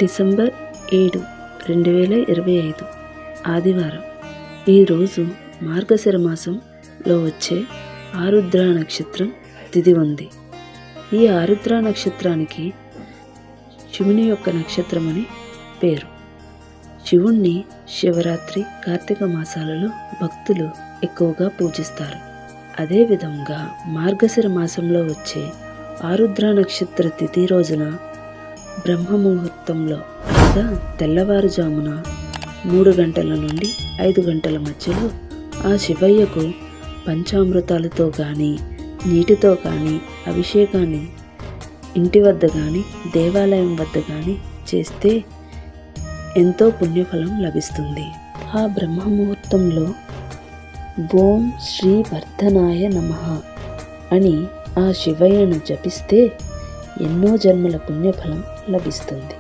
December 7, 2025 ఆదివారం. ఈరోజు మార్గశిర మాసంలో వచ్చే ఆరుద్ర నక్షత్రం తిథి ఉంది. ఈ ఆరుద్ర నక్షత్రానికి శివుని యొక్క నక్షత్రం అని పేరు. శివుణ్ణి శివరాత్రి, కార్తీక మాసాలలో భక్తులు ఎక్కువగా పూజిస్తారు. అదేవిధంగా మార్గశిర మాసంలో వచ్చే ఆరుద్ర నక్షత్ర తిథి రోజున బ్రహ్మముహూర్తంలో అనగా తెల్లవారుజామున 3 గంటల నుండి 5 గంటల మధ్యలో ఆ శివయ్యకు పంచామృతాలతో కానీ నీటితో కానీ అభిషేకాన్ని ఇంటి వద్ద కానీ దేవాలయం వద్ద కానీ చేస్తే ఎంతో పుణ్యఫలం లభిస్తుంది. ఆ బ్రహ్మముహూర్తంలో ఓం శ్రీ వర్ధనాయ నమః అని ఆ శివయ్యను జపిస్తే ఎన్నో జన్మల పుణ్యఫలం లభిస్తుంది.